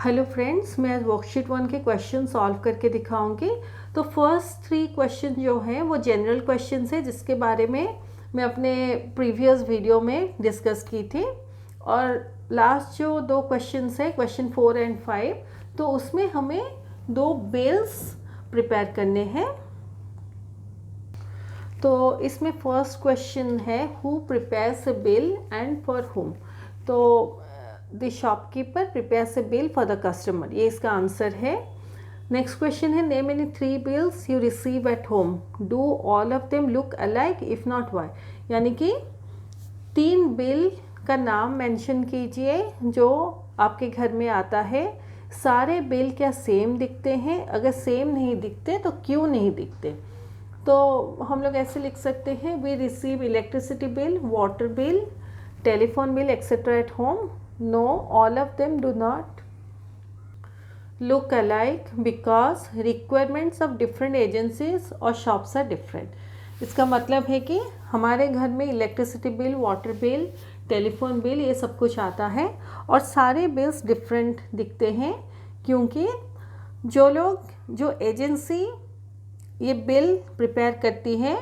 Hello friends, मैं आज worksheet 1 के क्वेश्चन सॉल्व करके दिखाऊंगी। तो फर्स्ट 3 क्वेश्चन जो हैं वो जनरल क्वेश्चन है, जिसके बारे में मैं अपने प्रीवियस वीडियो में डिस्कस की थी। और लास्ट जो 2 क्वेश्चन है, क्वेश्चन 4 एंड 5, तो उसमें हमें 2 बिल्स प्रिपेयर करने हैं। तो इसमें फर्स्ट क्वेश्चन है, who prepares a bill and for whom. तो the shopkeeper prepares a bill for the customer, ये इसका आंसर है। नेक्स्ट क्वेश्चन है, name any 3 bills you receive at home, do all of them look alike, if not why. यानी कि 3 bill का नाम mention कीजिए जो आपके घर में आता है। सारे बिल क्या सेम दिखते हैं? अगर सेम नहीं दिखते तो क्यों नहीं दिखते? तो हम लोग ऐसे लिख सकते हैं, we receive electricity bill, water bill, telephone bill etcetera at home. No, all of them do not look alike because requirements of different agencies और shops are different। इसका मतलब है कि हमारे घर में electricity bill, water bill, telephone bill, ये सब कुछ आता है और सारे बिल्स डिफरेंट दिखते हैं, क्योंकि जो एजेंसी ये बिल प्रिपेयर करती है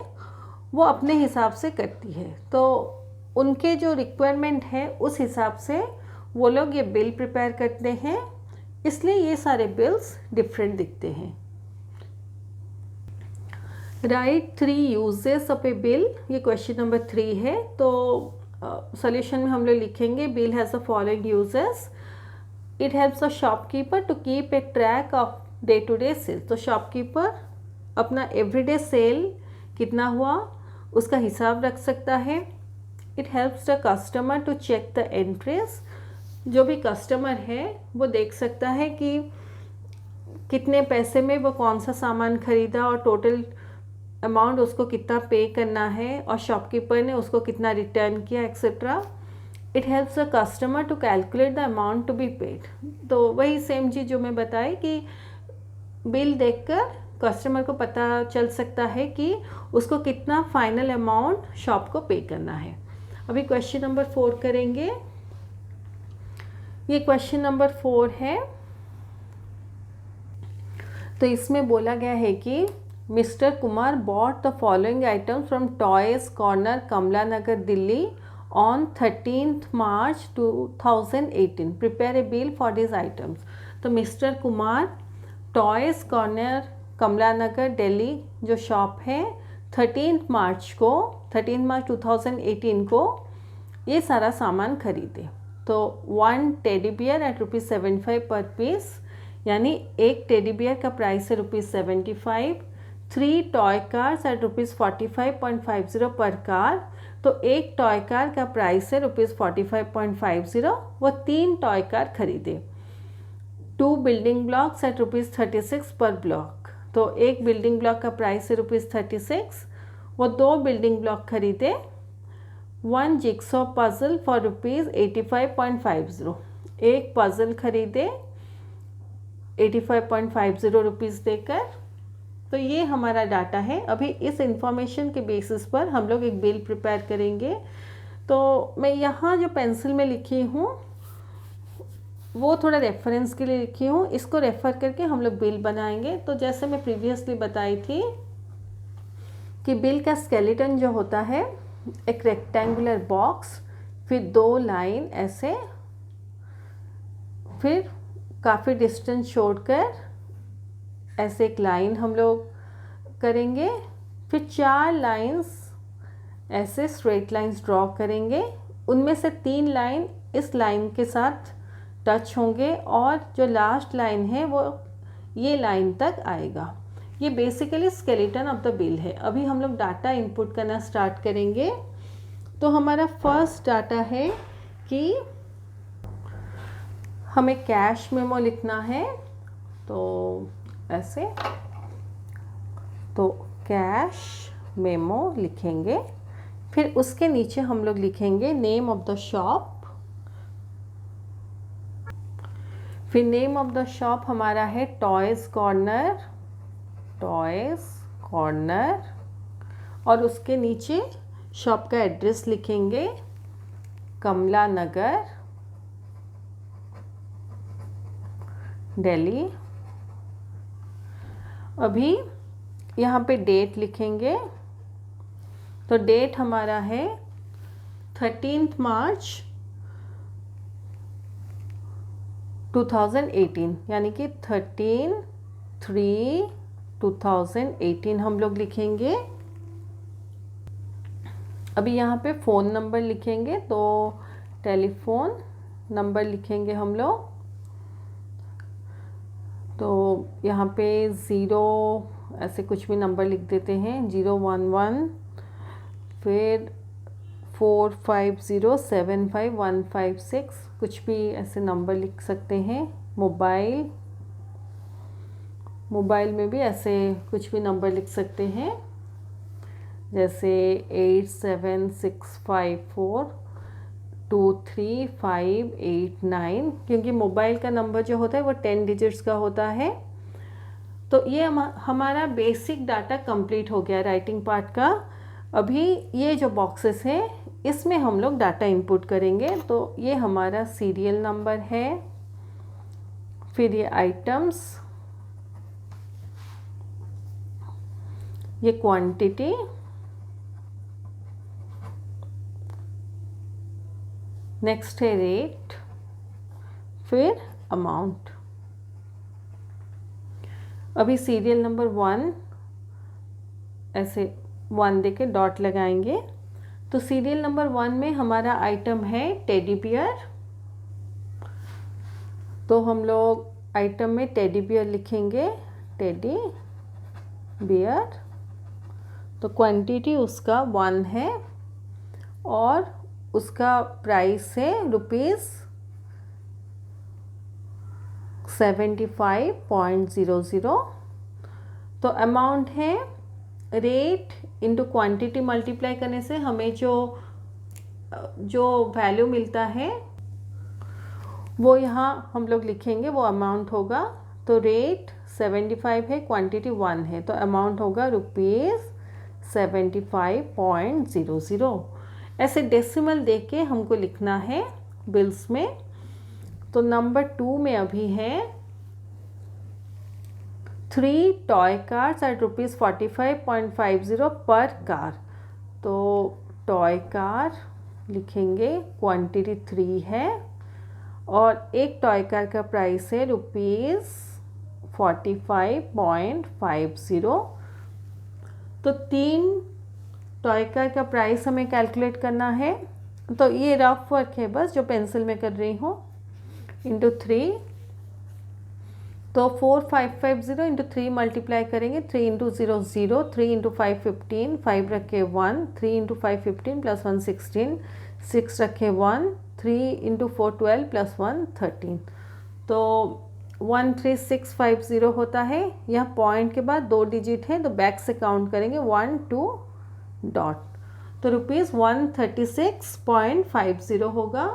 वो अपने हिसाब से करती है। तो उनके जो रिक्वायरमेंट है उस हिसाब से वो लोग ये बिल प्रिपेयर करते हैं, इसलिए ये सारे बिल्स डिफरेंट दिखते हैं। Right 3 uses of a bill, ये क्वेश्चन नंबर 3 है। तो सॉल्यूशन में हम लोग लिखेंगे, bill has the following uses. It helps a shopkeeper to keep a track of day to day sale. तो शॉपकीपर अपना एवरीडे सेल कितना हुआ उसका हिसाब रख सकता है। It helps the customer to check the entries. जो भी कस्टमर है वो देख सकता है कि कितने पैसे में वो कौन सा सामान खरीदा और टोटल अमाउंट उसको कितना पे करना है और शॉपकीपर ने उसको कितना रिटर्न किया etcetera. It helps the customer to calculate the amount to be paid. तो वही सेम चीज़ जो मैं बताई कि बिल देखकर कस्टमर को पता चल सकता है कि उसको कितना फाइनल अमाउंट शॉप को पे करना है। अभी क्वेश्चन नंबर 4 करेंगे। ये क्वेश्चन नंबर 4 है। तो इसमें बोला गया है कि Mr Kumar bought the following items from Toys Corner, Kamla Nagar, Delhi on 13th March 2018। Prepare a bill for this items. तो Mr Kumar Toys Corner, Kamla Nagar, Delhi जो शॉप है, 13 मार्च 2018 को ये सारा सामान खरीदे। तो 1 टेडी बियर एट ₹75 पर पीस, यानी एक टेडी बियर का प्राइस है ₹75। 3 टॉय कार्स एट ₹45.50 पर कार। तो एक टॉय कार का प्राइस है ₹45.50, वो 3 टॉय कार खरीदे। 2 बिल्डिंग ब्लॉक्स एट ₹36 पर ब्लॉक। तो एक बिल्डिंग ब्लॉक का प्राइस है ₹36, वो 2 बिल्डिंग ब्लॉक खरीदे। 1 जिक्सॉ पजल फॉर ₹85.50। एक पजल खरीदे 85.50 देकर। तो ये हमारा डाटा है। अभी इस इंफॉर्मेशन के बेसिस पर हम लोग एक बिल प्रिपेयर करेंगे। तो मैं यहाँ जो पेंसिल में लिखी हूँ वो थोड़ा रेफरेंस के लिए लिखी हूँ, इसको रेफ़र करके हम लोग बिल बनाएंगे। तो जैसे मैं प्रीवियसली बताई थी कि बिल का स्केलेटन जो होता है, एक रेक्टेंगुलर बॉक्स, फिर 2 लाइन ऐसे, फिर काफ़ी डिस्टेंस छोड़कर ऐसे एक लाइन हम लोग करेंगे, फिर 4 लाइंस ऐसे स्ट्रेट लाइंस ड्रॉ करेंगे। उनमें से 3 लाइन इस लाइन के साथ टच होंगे और जो लास्ट लाइन है वो ये लाइन तक आएगा। ये basically skeleton of the bill है। अभी हम लोग डाटा इनपुट करना स्टार्ट करेंगे। तो हमारा फर्स्ट डाटा है कि हमें कैश मेमो लिखना है। तो ऐसे, तो कैश मेमो लिखेंगे। फिर उसके नीचे हम लोग लिखेंगे नेम ऑफ द शॉप। फिर नेम ऑफ द शॉप हमारा है टॉयज कॉर्नर, टॉयज कॉर्नर, और उसके नीचे शॉप का एड्रेस लिखेंगे, कमला नगर, दिल्ली। अभी यहाँ पे डेट लिखेंगे, तो डेट हमारा है 13 मार्च 2018, यानी कि 13/3/2018 हम लोग लिखेंगे। अभी यहाँ पे फ़ोन नंबर लिखेंगे, तो टेलीफोन नंबर लिखेंगे हम लोग। तो यहाँ पे 0 ऐसे कुछ भी नंबर लिख देते हैं, 011, फिर 45075 156, कुछ भी ऐसे नंबर लिख सकते हैं। मोबाइल में भी ऐसे कुछ भी नंबर लिख सकते हैं, जैसे 8765423589, क्योंकि मोबाइल का नंबर जो होता है वो 10 डिजिट्स का होता है। तो ये हमारा बेसिक डाटा कंप्लीट हो गया राइटिंग पार्ट का। अभी ये जो बॉक्सेस हैं इसमें हम लोग डाटा इनपुट करेंगे। तो ये हमारा सीरियल नंबर है, फिर ये आइटम्स, ये क्वांटिटी, नेक्स्ट है रेट, फिर अमाउंट। अभी सीरियल नंबर 1 ऐसे 1 देके डॉट लगाएंगे। तो सीरियल नंबर 1 में हमारा आइटम है टेडी बियर, तो हम लोग आइटम में टेडी बियर लिखेंगे, टेडी बियर। तो क्वांटिटी उसका 1 है और उसका प्राइस है ₹75.00। तो अमाउंट है रेट इंटू क्वांटिटी मल्टीप्लाई करने से हमें जो वैल्यू मिलता है वो यहाँ हम लोग लिखेंगे, वो अमाउंट होगा। तो रेट 75 है, क्वांटिटी 1 है, तो अमाउंट होगा ₹75.00। ऐसे डेसिमल देख के हमको लिखना है बिल्स में। तो नंबर 2 में अभी है 3 टॉय कार्स एट ₹45.50 पर कार। तो टॉय कार लिखेंगे, क्वांटिटी 3 है और एक टॉय कार का प्राइस है ₹45.50। तो 3 टॉय कार का प्राइस हमें कैलकुलेट करना है। तो ये रफ वर्क है बस जो पेंसिल में कर रही हूँ, इंटू 3। तो 4550 इंटू 3 मल्टीप्लाई करेंगे, 3 इंटू 0 0, 3 इंटू 5 15, 5 रखे 1, 3 इंटू 5 15 प्लस 1 16, 6 रखे 1, 3 इंटू 4 12 प्लस 1 13। तो 13650 होता है। यहाँ पॉइंट के बाद 2 डिजिट है, तो बैक से काउंट करेंगे 1 2 डॉट, तो ₹136.50 होगा।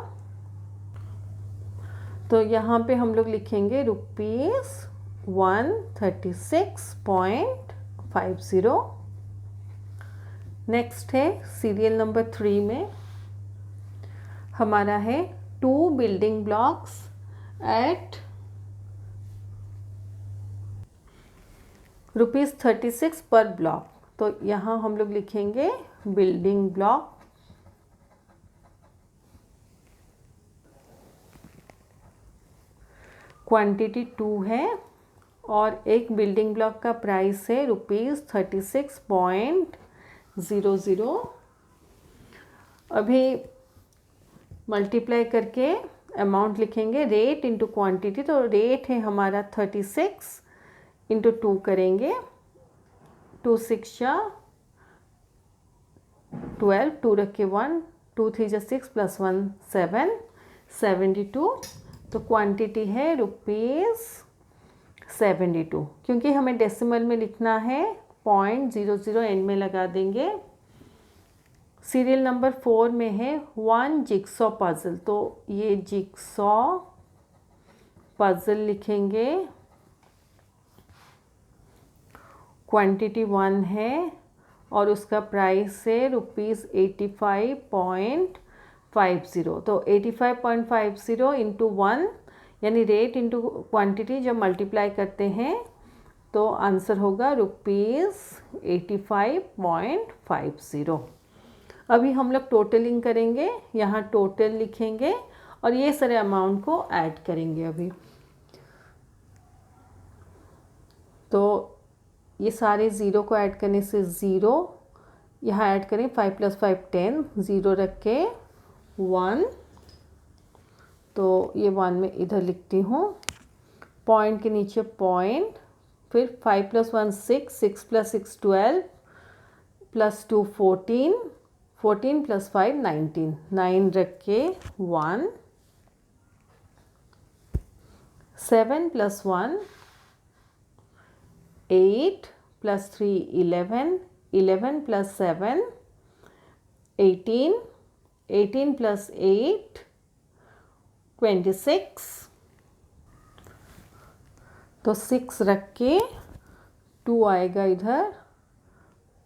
तो यहाँ पे हम लोग लिखेंगे ₹136.50। नेक्स्ट है सीरियल नंबर 3 में हमारा है 2 बिल्डिंग ब्लॉक्स एट ₹36 पर ब्लॉक। तो यहाँ हम लोग लिखेंगे बिल्डिंग ब्लॉक, क्वांटिटी 2 है और एक बिल्डिंग ब्लॉक का प्राइस है ₹36.00। अभी मल्टीप्लाई करके अमाउंट लिखेंगे, रेट इंटू क्वांटिटी। तो रेट है हमारा 36 इंटू 2 करेंगे, 2 6 12, 2 रखे 1, 2 3 6 प्लस 1 7, 72। तो क्वांटिटी है ₹72। क्योंकि हमें डेसिमल में लिखना है, .00 एंड में लगा देंगे। सीरियल नंबर 4 में है 1 जिगसॉ पजल। तो ये जिगसॉ पजल लिखेंगे, क्वांटिटी 1 है और उसका प्राइस है ₹85.50। तो 85.50 इंटू 1, यानी रेट इंटू क्वांटिटी जब मल्टीप्लाई करते हैं तो आंसर होगा ₹85.50। अभी हम लोग टोटलिंग करेंगे, यहाँ टोटल लिखेंगे और ये सारे अमाउंट को ऐड करेंगे अभी। तो ये सारे ज़ीरो को ऐड करने से ज़ीरो, यहाँ ऐड करें 5 + 5 10, ज़ीरो रख के 1, तो ये 1 में इधर लिखती हूँ, पॉइंट के नीचे पॉइंट, फिर 5 + 1 6, 6 + 6 12, +2 14, 14 + 5 19, 9 रख के 1, 7 + 1 8 + 3 11, 11 + 7 18, 18 + 8 26, तो 6 रख के 2 आएगा इधर,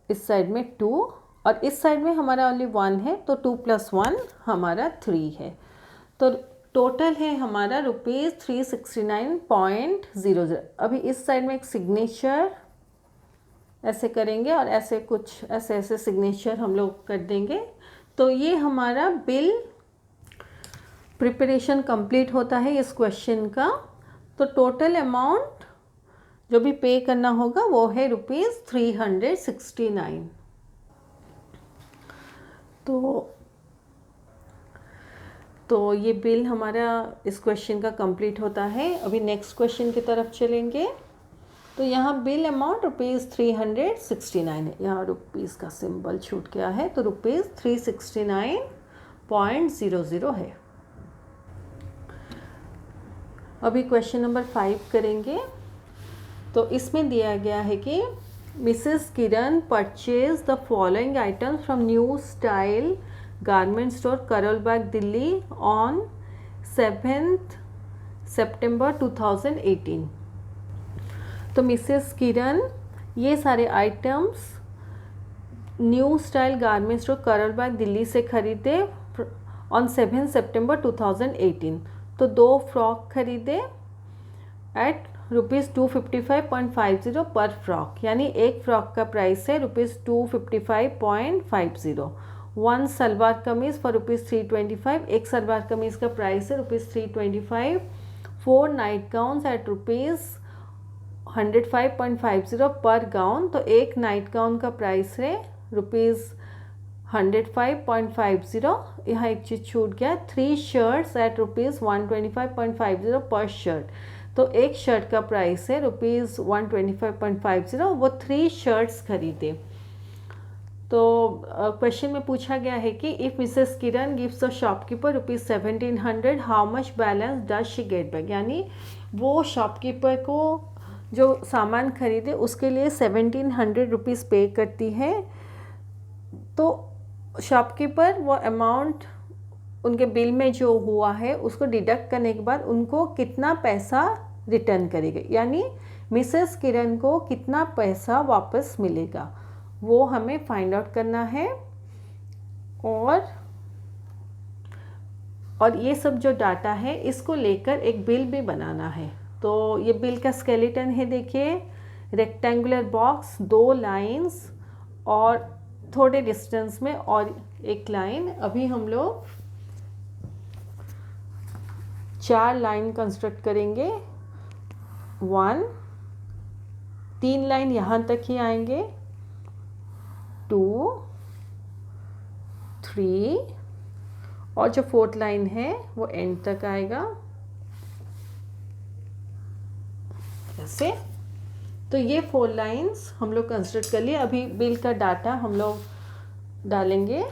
इस साइड में 2 और इस साइड में हमारा ओनली 1 है, तो 2 + 1 हमारा 3 है। तो टोटल है हमारा ₹369.00। अभी इस साइड में एक सिग्नेचर ऐसे करेंगे और ऐसे कुछ ऐसे सिग्नेचर हम लोग कर देंगे। तो ये हमारा बिल प्रिपरेशन कंप्लीट होता है इस क्वेश्चन का। तो टोटल अमाउंट जो भी पे करना होगा वो है ₹369। तो ये बिल हमारा इस क्वेश्चन का कंप्लीट होता है। अभी नेक्स्ट क्वेश्चन की तरफ चलेंगे। तो यहाँ बिल अमाउंट ₹369 है, यहाँ रुपीज़ का सिंबल छूट गया है, तो ₹369.00 है। अभी क्वेश्चन नंबर 5 करेंगे। तो इसमें दिया गया है कि Mrs Kiran purchase the following items from new style garment store Karol Bagh Delhi on 7th September 2018। तो मिसेस किरण ये सारे items new style garment store Karol Bagh Delhi से खरीदे ऑन 7th September 2018। तो 2 फ्रॉक खरीदे एट ₹255.50 पर फ्रॉक, यानी एक फ्रॉक का प्राइस है ₹255.50। 1 सलवार कमीज़ फॉर ₹325, एक सलवार कमीज़ का प्राइस है ₹325। 4 नाइट गाउन्स एट ₹105.50 पर गाउन, तो एक नाइट गाउन का प्राइस है ₹105.50। यहाँ एक चीज़ छूट गया, 3 शर्ट्स एट ₹125.50 पर शर्ट, तो एक शर्ट का प्राइस है ₹125.50, वो 3 शर्ट्स खरीदे। तो क्वेश्चन में पूछा गया है कि if Mrs Kiran gives the shopkeeper ₹1700 how much balance does she get back, यानी वो शॉपकीपर को जो सामान खरीदे उसके लिए ₹1700 पे करती है, तो शॉपकीपर वो अमाउंट उनके बिल में जो हुआ है उसको डिडक्ट करने के बाद उनको कितना पैसा रिटर्न करेगा, यानी मिसेस किरण को कितना पैसा वापस मिलेगा, वो हमें फाइंड आउट करना है। और ये सब जो डाटा है इसको लेकर एक बिल भी बनाना है। तो ये बिल का स्केलेटन है, देखिए रेक्टेंगुलर बॉक्स, 2 लाइंस और थोड़े डिस्टेंस में और एक लाइन। अभी हम लोग 4 लाइन कंस्ट्रक्ट करेंगे। 1, 3 लाइन यहाँ तक ही आएंगे, 2, 3 और जो 4th लाइन है वो एंड तक आएगा ऐसे। तो ये 4 लाइंस हम लोग कंस्ट्रक्ट कर लिए। अभी बिल का डाटा हम लोग डालेंगे।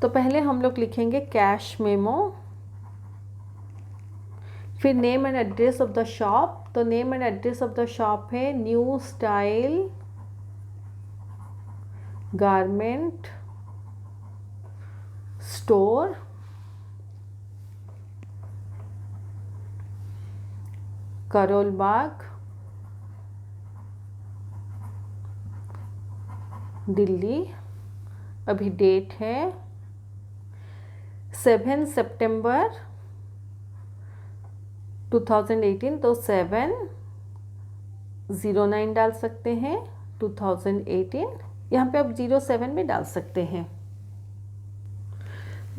तो पहले हम लोग लिखेंगे कैश मेमो, फिर name and address of the shop. तो name and address of the shop है new style garment store, Karol Bagh, Delhi. अभी डेट है 7 सितंबर 2018 तो 709 डाल सकते हैं 2018, यहाँ पे आप 07 में डाल सकते हैं।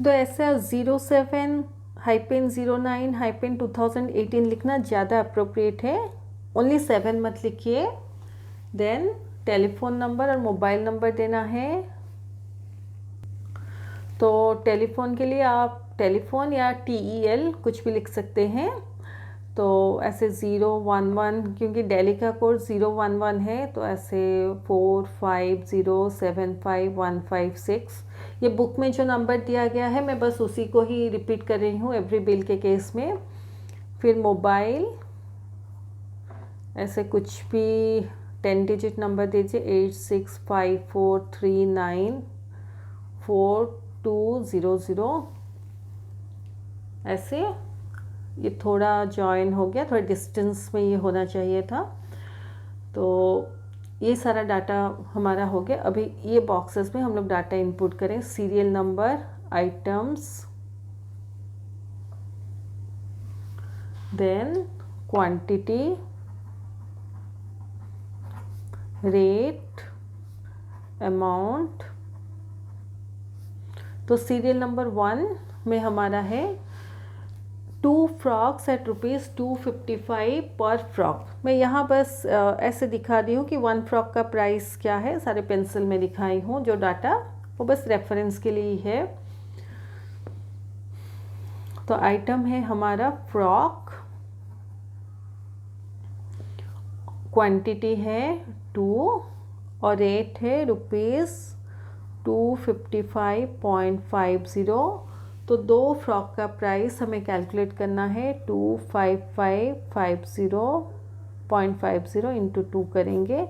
तो ऐसा 07-09-2018 लिखना ज़्यादा अप्रोप्रिएट है, ओनली 7 मत लिखिए। देन टेलीफोन नंबर और मोबाइल नंबर देना है। तो टेलीफोन के लिए आप टेलीफोन या TEL कुछ भी लिख सकते हैं। तो ऐसे 011, क्योंकि दिल्ली का कोड 011 है, तो ऐसे 45075156, ये बुक में जो नंबर दिया गया है मैं बस उसी को ही रिपीट कर रही हूँ एवरी बिल के केस में। फिर मोबाइल ऐसे कुछ भी 10 डिजिट नंबर दीजिए, 8654394200, ऐसे। ये थोड़ा जॉइन हो गया, थोड़ा डिस्टेंस में ये होना चाहिए था। तो ये सारा डाटा हमारा हो गया। अभी ये बॉक्सेस में हम लोग डाटा इनपुट करें, serial number, items, then quantity, rate, amount. तो सीरियल नंबर 1 में हमारा है 2 फ्रॉक्स एट ₹255 पर फ्रॉक। मैं यहाँ बस ऐसे दिखा दी हूँ कि 1 फ्रॉक का प्राइस क्या है, सारे पेंसिल में दिखाई हूँ। जो डाटा वो बस रेफरेंस के लिए ही है। तो आइटम है हमारा फ्रॉक, क्वांटिटी है 2 और रेट है ₹255.50। तो 2 फ्रॉक का प्राइस हमें कैलकुलेट करना है, 25550.50 इंटू 2 करेंगे।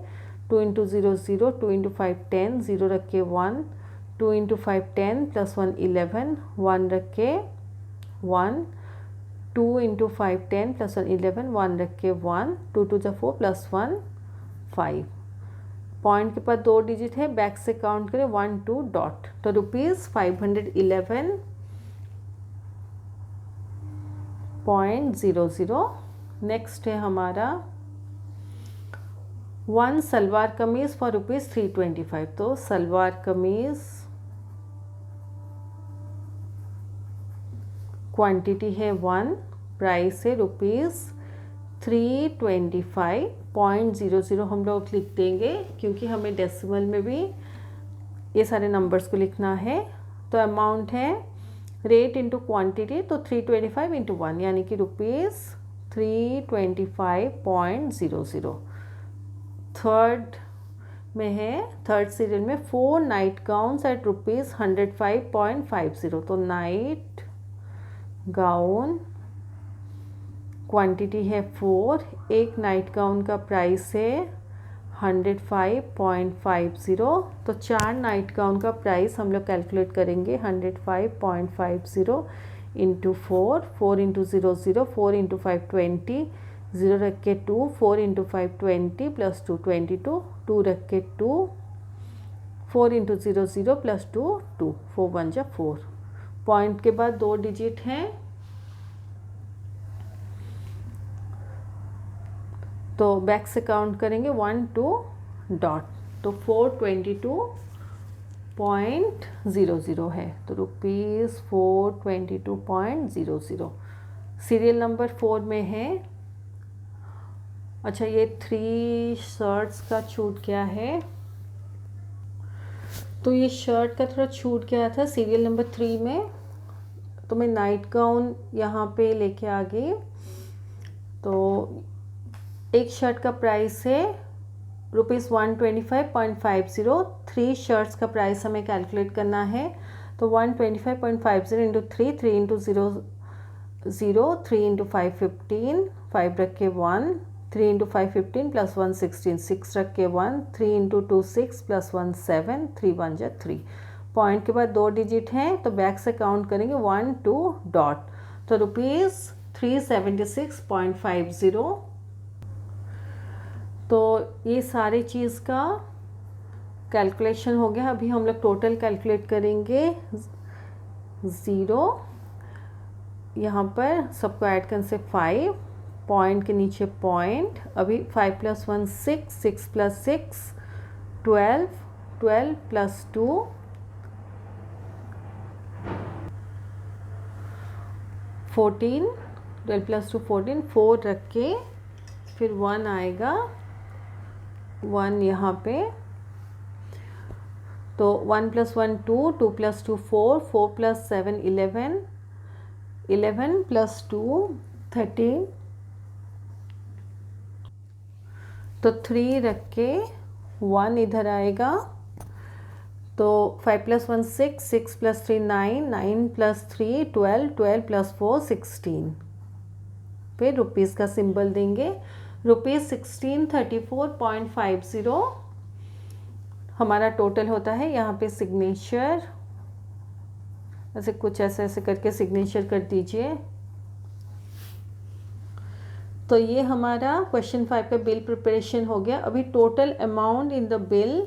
2 इंटू 0 0, 2 इंटू 5 10, 0 रख के 1, 2 इंटू 5 10 प्लस 1 11, 1 रख के 1, 2 इंटू 5 10 प्लस 1 11, 1 रख के 1, 2 टू जा 4 प्लस 1 5। पॉइंट के पास 2 डिजिट है, बैक से काउंट करें 1 2 डॉट, तो ₹511.00। नेक्स्ट है हमारा 1 सलवार कमीज़ फॉर ₹325। तो सलवार कमीज़ क्वांटिटी है 1, प्राइस है ₹325.00। हम लोग लिख देंगे क्योंकि हमें डेसिमल में भी ये सारे नंबर्स को लिखना है। तो अमाउंट है रेट इंटू क्वांटिटी, तो 325 इंटू 1 यानी कि ₹325.00। थर्ड में है, थर्ड सीरियल में 4 नाइट गाउन्स एट ₹105.50। तो नाइट गाउन क्वांटिटी है 4, एक नाइट गाउन का प्राइस है 105.50। तो 4 नाइट गाउन का प्राइस हम लोग कैलकुलेट करेंगे 105.50 इंटू 4, 4 इंटू 0 0, 4 इंटू 5 20, 0 रख के 2, 4 इंटू 5 20 प्लस 2 22, 2 रख के 2, 4 इंटू 0 0 प्लस 2 2, 4 1 जा 4। पॉइंट के बाद 2 डिजिट हैं, तो बैक से काउंट करेंगे 1 2 डॉट, तो 422.00 है। तो ₹422.00। सीरियल नंबर 4 में है। अच्छा, ये 3 शर्ट्स का छूट क्या है? तो ये शर्ट का थोड़ा छूट गया था सीरियल नंबर 3 में, तो मैं नाइट गाउन यहाँ पे लेके आ गई। तो एक शर्ट का प्राइस है ₹125.50। 3 शर्ट्स का प्राइस हमें कैलकुलेट करना है। तो 125.50 इंटू 3, 3 इंटू 0 0, 3 इंटू 5 15, 5 रख के 1, 3 इंटू 5 15 प्लस 1 16, 6 रख के 1, 3 इंटू 2 6 प्लस 1 7, 3 1 जा 3। पॉइंट के बाद 2 डिजिट हैं, तो बैक से काउंट करेंगे 1 2 डॉट, तो ₹376.50। तो ये सारी चीज़ का कैलकुलेशन हो गया। अभी हम लोग टोटल कैलकुलेट करेंगे। 0 यहाँ पर सबको ऐड करने से 5, पॉइंट के नीचे पॉइंट। अभी 5 + 1 6, 6 + 6 12, 12 + 2 14, 12 + 2 14, 4 रख के फिर 1 आएगा, 1 यहाँ पे, तो 1 + 1 2, 2 + 2 4, 4 + 7 11, 11 + 2 13, तो 3 रख के 1 इधर आएगा, तो 5 + 1 6, 6 + 3 9, 9 + 3 12, 12 + 4 16, फिर रुपीज़ का सिंबल देंगे। ₹1634.50 हमारा टोटल होता है। यहाँ पे सिग्नेचर ऐसे कुछ ऐसे करके सिग्नेचर कर दीजिए। तो ये हमारा क्वेश्चन 5 का बिल प्रिपरेशन हो गया। अभी total amount in the bill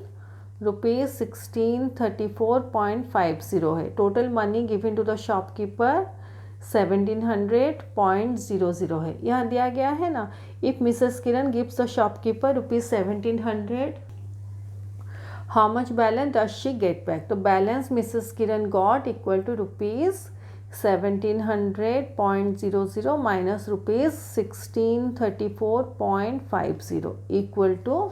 ₹1634.50 है। Total money given to the shopkeeper 1700.00 है। यहाँ दिया गया है ना, if Mrs Kiran gives the shopkeeper ₹1700, how much balance does she get back. तो balance Mrs Kiran got equal to ₹1700.00 minus ₹1634.50 equal to,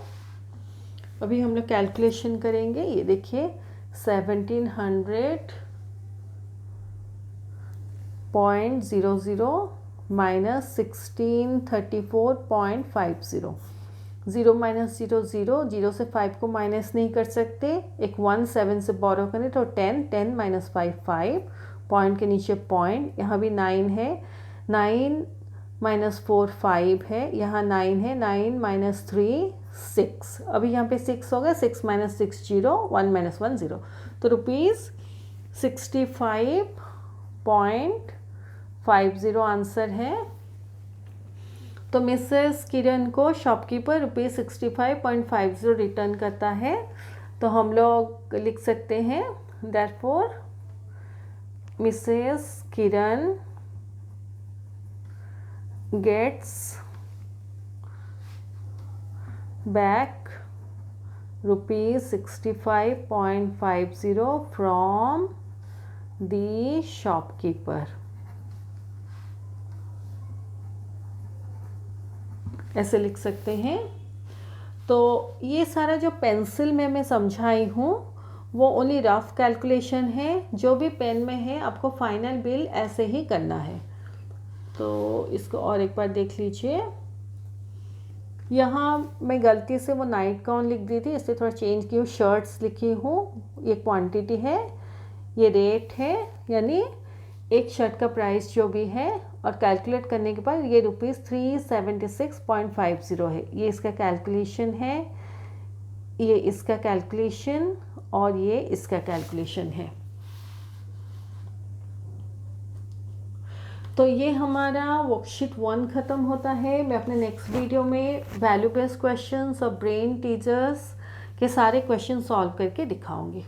अभी हम लोग कैलकुलेशन करेंगे। ये देखिए 1700.00 माइनस 1634.50, 0 - 0 0, 0 से 5 को माइनस नहीं कर सकते। एक 1 7 से बोरो करें तो 10, 10 - 5 5, पॉइंट के नीचे पॉइंट। यहाँ भी 9 है, 9 - 4 5 है, यहाँ 9 है, 9 - 3 6, अभी यहाँ पे 6 हो गया, 6 - 6 0, 1 - 1 0, तो ₹65.50 आंसर है। तो मिसेस किरण को शॉपकीपर ₹65.50 रिटर्न करता है। तो हम लोग लिख सकते हैं therefore Mrs Kiran gets back ₹65.50 from the shopkeeper, ऐसे लिख सकते हैं। तो ये सारा जो पेंसिल में मैं समझाई हूँ वो ओनली रफ कैलकुलेशन है। जो भी पेन में है आपको फाइनल बिल ऐसे ही करना है। तो इसको और एक बार देख लीजिए। यहाँ मैं गलती से वो नाइट गाउन लिख दी थी, इसलिए थोड़ा चेंज की हूँ, शर्ट्स लिखी हूँ। ये क्वांटिटी है, ये रेट है, यानी एक शर्ट का प्राइस जो भी है, और कैलकुलेट करने के बाद ये ₹376.50 है। ये इसका कैलकुलेशन है, ये इसका कैलकुलेशन, और ये इसका कैलकुलेशन है। तो ये हमारा वर्कशीट 1 ख़त्म होता है। मैं अपने नेक्स्ट वीडियो में वैल्यू बेस्ड क्वेश्चंस और ब्रेन टीजर्स के सारे क्वेश्चन सॉल्व करके दिखाऊंगी।